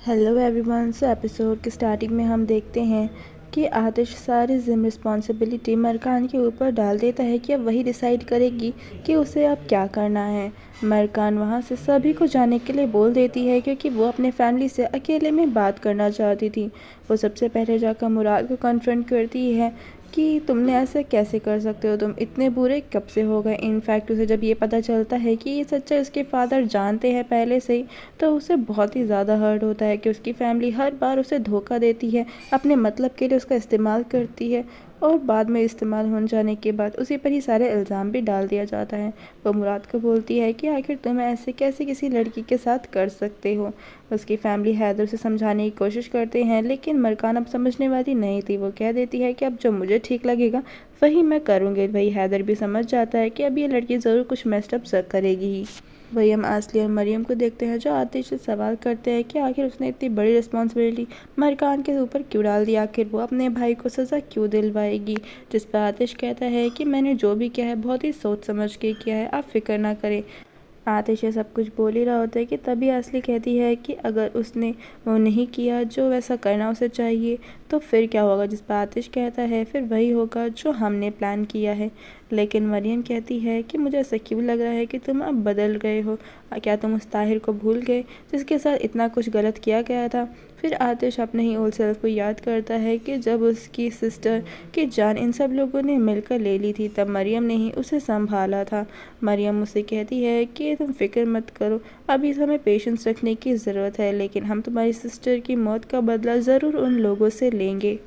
Hello everyone. सो episode के starting में हम देखते हैं कि आतिश सारी जिम रिस्पॉन्सिबिलिटी मरकान के ऊपर डाल देता है कि अब वही डिसाइड करेगी कि उसे अब क्या करना है। मरकान वहाँ से सभी को जाने के लिए बोल देती है क्योंकि वो अपने फैमिली से अकेले में बात करना चाहती थी। वो सबसे पहले जाकर मुराद को कन्फ्रंट करती है कि तुमने ऐसे कैसे कर सकते हो, तुम इतने बुरे कब से हो गए। इनफैक्ट उसे जब ये पता चलता है कि ये सच्चाई उसके फादर जानते हैं पहले से ही, तो उसे बहुत ही ज़्यादा हर्ट होता है कि उसकी फैमिली हर बार उसे धोखा देती है, अपने मतलब के लिए उसका इस्तेमाल करती है और बाद में इस्तेमाल हो जाने के बाद उसी पर ही सारे इल्ज़ाम भी डाल दिया जाता है। वो मुराद को बोलती है कि आखिर तुम ऐसे कैसे किसी लड़की के साथ कर सकते हो। उसकी फैमिली हैदर से समझाने की कोशिश करते हैं, लेकिन मरकान अब समझने वाली नहीं थी। वो कह देती है कि अब जो मुझे ठीक लगेगा वही मैं करूँगी। वही हैदर भी समझ जाता है कि अब ये लड़की ज़रूर कुछ मेस्ड अप करेगी ही। वही हम आसली और मरियम को देखते हैं जो आतिश से सवाल करते हैं कि आखिर उसने इतनी बड़ी रिस्पॉन्सिबिलिटी मरकान के ऊपर क्यों डाल दी, आखिर वो अपने भाई को सज़ा क्यों दिलवाएगी। जिस पर आतिश कहता है कि मैंने जो भी किया है बहुत ही सोच समझ के किया है, आप फिक्र ना करें। आतिश ये सब कुछ बोल ही रहा होता है कि तभी असली कहती है कि अगर उसने वो नहीं किया जो वैसा करना उसे चाहिए तो फिर क्या होगा। जिस पर आतिश कहता है फिर वही होगा जो हमने प्लान किया है। लेकिन मरियम कहती है कि मुझे ऐसा क्यों लग रहा है कि तुम अब बदल गए हो, क्या तुम उस ताहिर को भूल गए जिसके साथ इतना कुछ गलत किया गया था। फिर आतिश अपने ही ओल्ड सेल्फ को याद करता है कि जब उसकी सिस्टर की जान इन सब लोगों ने मिलकर ले ली थी तब मरियम ने ही उसे संभाला था। मरियम मुझसे कहती है कि तुम फिक्र मत करो, अभी हमें पेशेंस रखने की ज़रूरत है, लेकिन हम तुम्हारी सिस्टर की मौत का बदला ज़रूर उन लोगों से लेंगे।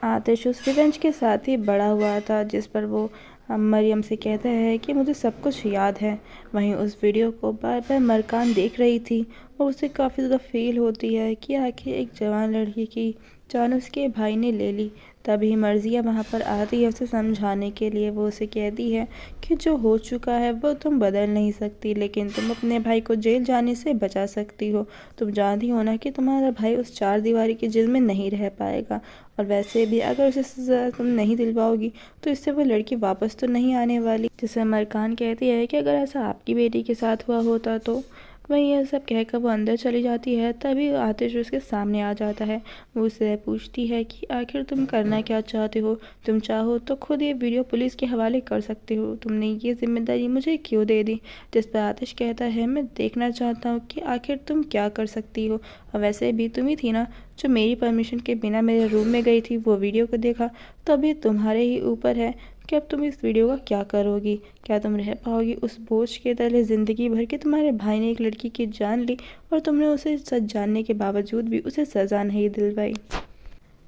आतिश उस रिवेंज के साथ ही बड़ा हुआ था जिस पर वो मरियम से कहता है कि मुझे सब कुछ याद है। वहीं उस वीडियो को बार बार मरकान देख रही थी और उसे काफ़ी ज़्यादा फील होती है कि आखिर एक जवान लड़की की जान उसके भाई ने ले ली। तभी मर्जिया वहाँ पर आती है उसे समझाने के लिए। वो उसे कहती है कि जो हो चुका है वो तुम बदल नहीं सकती, लेकिन तुम अपने भाई को जेल जाने से बचा सकती हो। तुम जानती हो ना कि तुम्हारा भाई उस चार दीवारी की जेल में नहीं रह पाएगा, और वैसे भी अगर उसे सज़ा तुम नहीं दिलवाओगी तो इससे वो लड़की वापस तो नहीं आने वाली। जिसे मरकान कहती है कि अगर ऐसा आपकी बेटी के साथ हुआ होता तो। वहीं यह सब कहकर वो अंदर चली जाती है। तभी आतिश उसके सामने आ जाता है। वो उससे पूछती है कि आखिर तुम करना क्या चाहते हो, तुम चाहो तो खुद ये वीडियो पुलिस के हवाले कर सकते हो, तुमने ये जिम्मेदारी मुझे क्यों दे दी। जिस पर आतिश कहता है मैं देखना चाहता हूँ कि आखिर तुम क्या कर सकती हो, और वैसे भी तुम ही थी ना जो मेरी परमिशन के बिना मेरे रूम में गई थी, वो वीडियो को देखा तो अभी तुम्हारे ही ऊपर है कि अब तुम इस वीडियो का क्या करोगी। क्या तुम रह पाओगी उस बोझ के तले ज़िंदगी भर कि तुम्हारे भाई ने एक लड़की की जान ली और तुमने उसे सच जानने के बावजूद भी उसे सज़ा नहीं दिलवाई।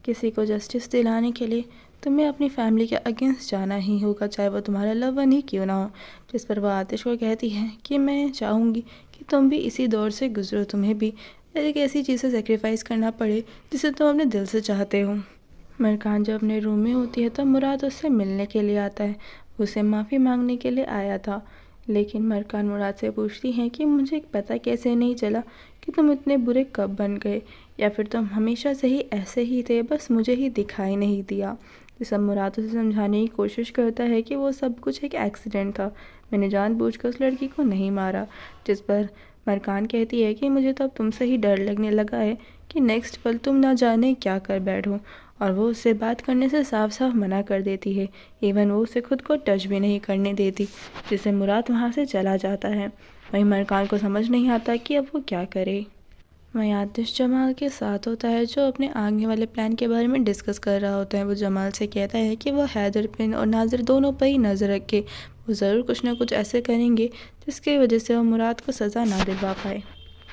किसी को जस्टिस दिलाने के लिए तुम्हें अपनी फैमिली के अगेंस्ट जाना ही होगा, चाहे वो तुम्हारा लव वन ही क्यों ना हो। जिस पर वह आतिश को कहती है कि मैं चाहूँगी कि तुम भी इसी दौर से गुजरो, तुम्हें भी एक ऐसी चीज़ से सेक्रीफाइस करना पड़े जिसे तुम अपने दिल से चाहते हो। मरकान जब अपने रूम में होती है तब मुराद उससे मिलने के लिए आता है। उसे माफ़ी मांगने के लिए आया था, लेकिन मरकान मुराद से पूछती हैं कि मुझे पता कैसे नहीं चला कि तुम इतने बुरे कब बन गए, या फिर तुम हमेशा से ही ऐसे ही थे, बस मुझे ही दिखाई नहीं दिया। ये सब मुराद उसे समझाने की कोशिश करता है कि वो सब कुछ एक एक्सीडेंट था, मैंने जानबूझकर उस लड़की को नहीं मारा। जिस पर मरकान कहती है कि मुझे तो अब तुमसे ही डर लगने लगा है कि नेक्स्ट पल तुम ना जाने क्या कर बैठो, और वो उससे बात करने से साफ साफ मना कर देती है। इवन वो उसे खुद को टच भी नहीं करने देती, जिससे मुराद वहाँ से चला जाता है। वहीं मरकान को समझ नहीं आता कि अब वो क्या करे। वहीं आतिश जमाल के साथ होता है जो अपने आगे वाले प्लान के बारे में डिस्कस कर रहा होता है। वो जमाल से कहता है कि वो हैदर बिन और नाजिर दोनों पर ही नज़र रखे, वो ज़रूर कुछ ना कुछ ऐसे करेंगे जिसकी वजह से वो मुराद को सज़ा ना दिलवा पाए।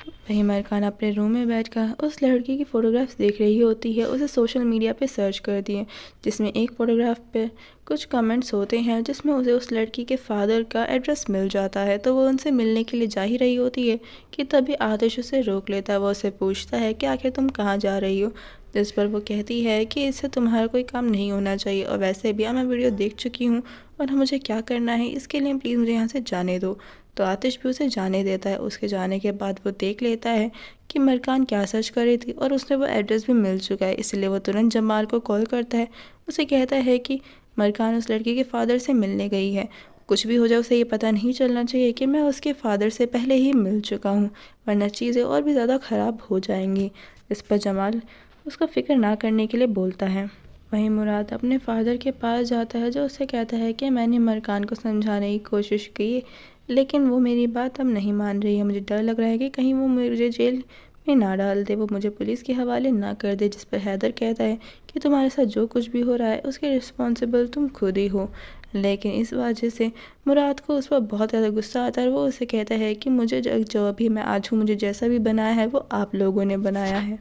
वहीं मरकान अपने रूम में बैठकर उस लड़की की फ़ोटोग्राफ्स देख रही होती है। उसे सोशल मीडिया पे सर्च करती है, जिसमें एक फ़ोटोग्राफ पे कुछ कमेंट्स होते हैं जिसमें उसे उस लड़की के फादर का एड्रेस मिल जाता है। तो वो उनसे मिलने के लिए जा ही रही होती है कि तभी आतिश उसे रोक लेता है। वो उससे पूछता है कि आखिर तुम कहाँ जा रही हो। जिस पर वो कहती है कि इससे तुम्हारा कोई काम नहीं होना चाहिए, और वैसे भी मैं वीडियो देख चुकी हूँ और मुझे क्या करना है, इसके लिए प्लीज़ मुझे यहाँ से जाने दो। तो आतिश भी उसे जाने देता है। उसके जाने के बाद वो देख लेता है कि मरकान क्या सर्च कर रही थी और उसने वो एड्रेस भी मिल चुका है, इसलिए वो तुरंत जमाल को कॉल करता है। उसे कहता है कि मरकान उस लड़की के फादर से मिलने गई है। कुछ भी हो जाए उसे ये पता नहीं चलना चाहिए कि मैं उसके फादर से पहले ही मिल चुका हूँ, वरना चीज़ें और भी ज़्यादा ख़राब हो जाएंगी। इस पर जमाल उसका फ़िक्र ना करने के लिए बोलता है। वहीं मुराद अपने फादर के पास जाता है, जो उससे कहता है कि मैंने मरकान को समझाने की कोशिश की, लेकिन वो मेरी बात अब नहीं मान रही है। मुझे डर लग रहा है कि कहीं वो मुझे जेल में ना डाल दे, वो मुझे पुलिस के हवाले ना कर दे। जिस पर हैदर कहता है कि तुम्हारे साथ जो कुछ भी हो रहा है उसके रिस्पॉन्सिबल तुम खुद ही हो। लेकिन इस वजह से मुराद को उस पर बहुत ज़्यादा गुस्सा आता है और वो उसे कहता है कि मुझे जो अभी मैं आज हूँ, मुझे जैसा भी बनाया है वो आप लोगों ने बनाया है।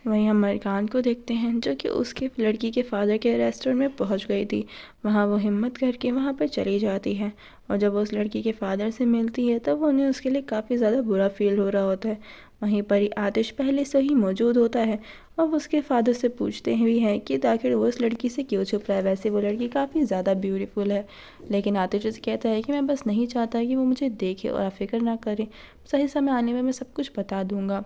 वहीं हम मरकान को देखते हैं, जो कि उसके लड़की के फादर के रेस्टोरेंट में पहुंच गई थी। वहां वो हिम्मत करके वहां पर चली जाती है और जब वो उस लड़की के फादर से मिलती है तब उन्हें उसके लिए काफ़ी ज़्यादा बुरा फील हो रहा होता है। वहीं पर ही आतिश पहले से ही मौजूद होता है और उसके फादर से पूछते भी हैं कि आखिर वो उस लड़की से क्यों छुप रहा है। वैसे वो लड़की काफ़ी ज़्यादा ब्यूटीफुल है, लेकिन आतिश उसे कहता है कि मैं बस नहीं चाहता कि वो मुझे देखे और आप फिक्र ना करें, सही समय आने में मैं सब कुछ बता दूंगा।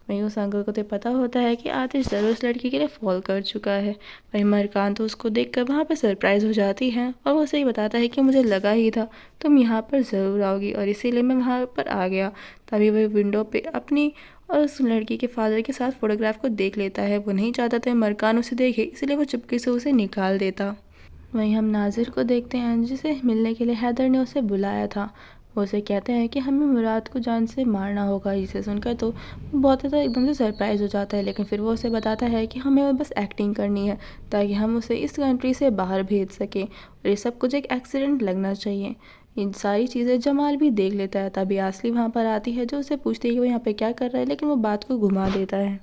वहीं उस अंकल को तो पता होता है कि आतिश ज़रूर उस लड़की के लिए फ़ॉल कर चुका है। वहीं मरकान तो उसको देखकर वहाँ पर सरप्राइज़ हो जाती है और वो उसे ही बताता है कि मुझे लगा ही था तुम यहाँ पर ज़रूर आओगी और इसीलिए मैं वहाँ पर आ गया। तभी वह विंडो पे अपनी और उस लड़की के फादर के साथ फ़ोटोग्राफ को देख लेता है। वो नहीं चाहता था मरकान उसे देखे, इसलिए वो चुपके से उसे निकाल देता। वहीं हम नाजिर को देखते हैं, जिसे मिलने के लिए हैदर ने उसे बुलाया था। वो उसे कहते हैं कि हमें मुराद को जान से मारना होगा। इसे सुनकर तो वो बहुत ज़्यादा एकदम से सरप्राइज़ हो जाता है, लेकिन फिर वो उसे बताता है कि हमें बस एक्टिंग करनी है ताकि हम उसे इस कंट्री से बाहर भेज सकें और ये सब कुछ एक एक्सीडेंट लगना चाहिए। इन सारी चीज़ें जमाल भी देख लेता है। तभी आसली वहाँ पर आती है, जो उसे पूछती है कि वो यहाँ पे क्या कर रहा है, लेकिन वो बात को घुमा देता है।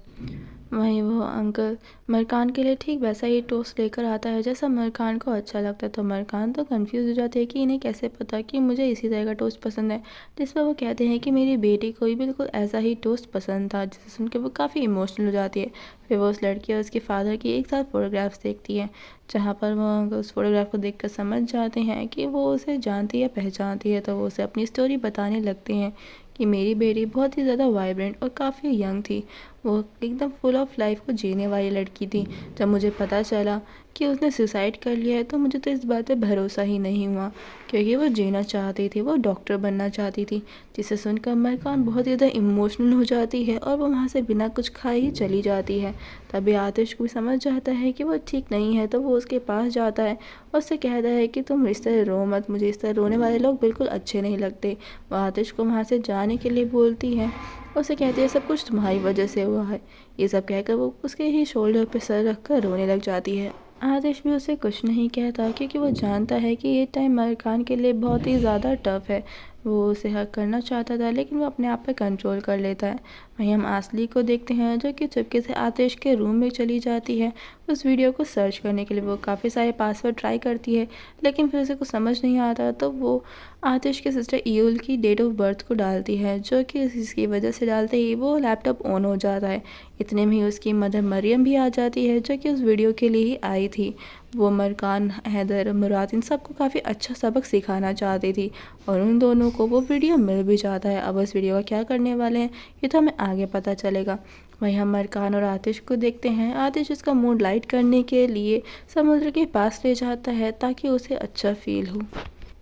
वहीं वो अंकल मरकान के लिए ठीक वैसा ही टोस्ट लेकर आता है जैसा मरकान को अच्छा लगता है। तो मरकान तो कंफ्यूज हो जाती है कि इन्हें कैसे पता कि मुझे इसी तरह का टोस्ट पसंद है। जिस पर वो कहते हैं कि मेरी बेटी को भी बिल्कुल ऐसा ही टोस्ट पसंद था, जिसे सुन के वो काफ़ी इमोशनल हो जाती है। फिर वो उस लड़की और उसके फादर की एक साथ फ़ोटोग्राफ्स देखती है, जहाँ पर वो उस फोटोग्राफ को देखकर समझ जाते हैं कि वो उसे जानती है, पहचानती है। तो वो उसे अपनी स्टोरी बताने लगते हैं कि मेरी बेटी बहुत ही ज़्यादा वाइब्रेंट और काफ़ी यंग थी, वो एकदम फुल ऑफ लाइफ को जीने वाली लड़की थी। जब मुझे पता चला कि उसने सुसाइड कर लिया है तो मुझे तो इस बात पे भरोसा ही नहीं हुआ, क्योंकि वो जीना चाहती थी, वो डॉक्टर बनना चाहती थी। जिसे सुनकर मरकान बहुत ज़्यादा इमोशनल हो जाती है और वो वहाँ से बिना कुछ खाए ही चली जाती है। तभी आतिश को भी समझ जाता है कि वो ठीक नहीं है, तो वो उसके पास जाता है और उससे कहता है कि तुम इस तरह रो मत, मुझे इस तरह रोने वाले लोग बिल्कुल अच्छे नहीं लगते। वो आतिश को वहाँ से जाने के लिए बोलती है, उसे कहती है सब कुछ तुम्हारी वजह से हुआ है। ये सब कहकर वो उसके ही शोल्डर पर सर रखकर रोने लग जाती है। आतिश भी उसे कुछ नहीं कहता, क्योंकि वो जानता है कि ये टाइम मरकान के लिए बहुत ही ज़्यादा टफ है। वो उसे हक करना चाहता था, लेकिन वो अपने आप पे कंट्रोल कर लेता है। वहीं हम आसली को देखते हैं, जो कि चुपके से आतिश के रूम में चली जाती है उस वीडियो को सर्च करने के लिए। वो काफ़ी सारे पासवर्ड ट्राई करती है, लेकिन फिर उसे कुछ समझ नहीं आता, तो वो आतिश के सिस्टर ईउल की डेट ऑफ बर्थ को डालती है, जो कि इसकी वजह से डालते ही वो लैपटॉप ऑन हो जाता है। इतने में ही उसकी मदर मरियम भी आ जाती है, जो कि उस वीडियो के लिए ही आई थी। वो मरकान, हैदर, मुराद इन सबको काफ़ी अच्छा सबक सिखाना चाहती थी और उन दोनों को वो वीडियो मिल भी जाता है। अब उस वीडियो का क्या करने वाले हैं ये तो हमें आगे पता चलेगा। वहीं हम मरकान और आतिश को देखते हैं। आतिश उसका मूड लाइट करने के लिए समुद्र के पास ले जाता है ताकि उसे अच्छा फील हो।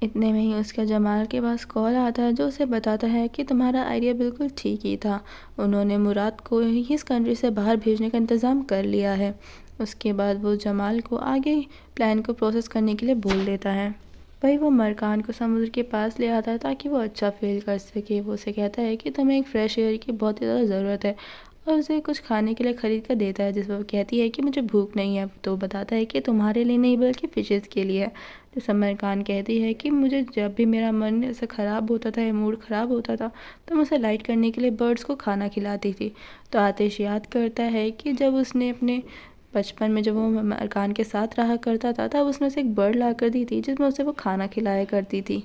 इतने में ही उसका जमाल के पास कॉल आता है, जो उसे बताता है कि तुम्हारा आइडिया बिल्कुल ठीक ही था, उन्होंने मुराद को इस कंट्री से बाहर भेजने का इंतज़ाम कर लिया है। उसके बाद वो जमाल को आगे प्लान को प्रोसेस करने के लिए बोल देता है। भाई वो मरकान को समुद्र के पास ले आता है ताकि वो अच्छा फील कर सके। वो उसे कहता है कि तुम्हें एक फ्रेश एयर की बहुत ही ज़्यादा ज़रूरत है और उसे कुछ खाने के लिए ख़रीद कर देता है, जिस पर वो कहती है कि मुझे भूख नहीं है। तो बताता है कि तुम्हारे लिए नहीं बल्कि फ़िशेज़ के लिए है। जैसे मरकान कहती है कि मुझे जब भी मेरा मन ऐसा ख़राब होता था या मूड ख़राब होता था तो मैं उसे लाइट करने के लिए बर्ड्स को खाना खिलाती थी। तो आतिश याद करता है कि जब उसने अपने बचपन में जब वो मरकान के साथ रहा करता था तब उसने उसे एक बर्ड ला कर दी थी, जिसमें उसे वो खाना खिलाया करती थी।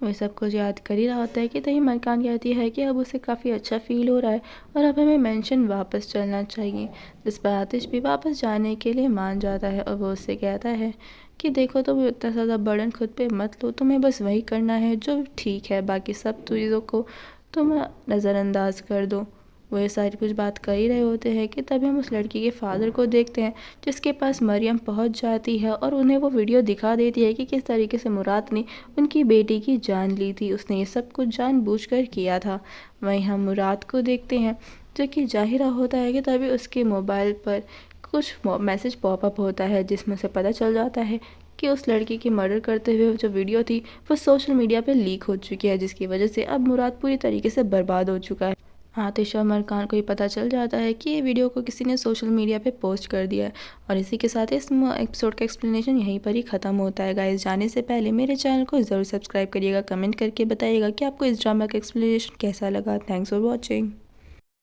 वो सब कुछ याद कर ही रहा होता है कि तभी मरकान कहती है कि अब उसे काफ़ी अच्छा फील हो रहा है और अब हमें मेंशन वापस चलना चाहिए। जिस पर आतिश भी वापस जाने के लिए मान जाता है और वो उससे कहता है कि देखो तुम इतना ज़्यादा बर्डन खुद पे मत लो, तुम्हें बस वही करना है जो ठीक है, बाकी सब चीज़ों को तुम नज़रअंदाज कर दो। वो ये सारी कुछ बात कर ही रहे होते हैं कि तभी हम उस लड़की के फादर को देखते हैं, जिसके पास मरियम पहुंच जाती है और उन्हें वो वीडियो दिखा देती है कि किस तरीके से मुराद ने उनकी बेटी की जान ली थी। उसने ये सब कुछ जानबूझकर किया था। वहीं हम मुराद को देखते हैं, जो कि जाहिरा होता है कि तभी उसके मोबाइल पर कुछ मैसेज पॉपअप होता है, जिसमें से पता चल जाता है कि उस लड़की की मर्डर करते हुए जो वीडियो थी वो सोशल मीडिया पे लीक हो चुकी है, जिसकी वजह से अब मुराद पूरी तरीके से बर्बाद हो चुका है। आतिश और मरकान को ये पता चल जाता है कि ये वीडियो को किसी ने सोशल मीडिया पे पोस्ट कर दिया है। और इसी के साथ इस एपिसोड का एक्सप्लेनेशन यहीं पर ही ख़त्म होता है। गाइस, जाने से पहले मेरे चैनल को ज़रूर सब्सक्राइब करिएगा, कमेंट करके बताइएगा कि आपको इस ड्रामा का एक्सप्लेनेशन कैसा लगा। Thanks for watching.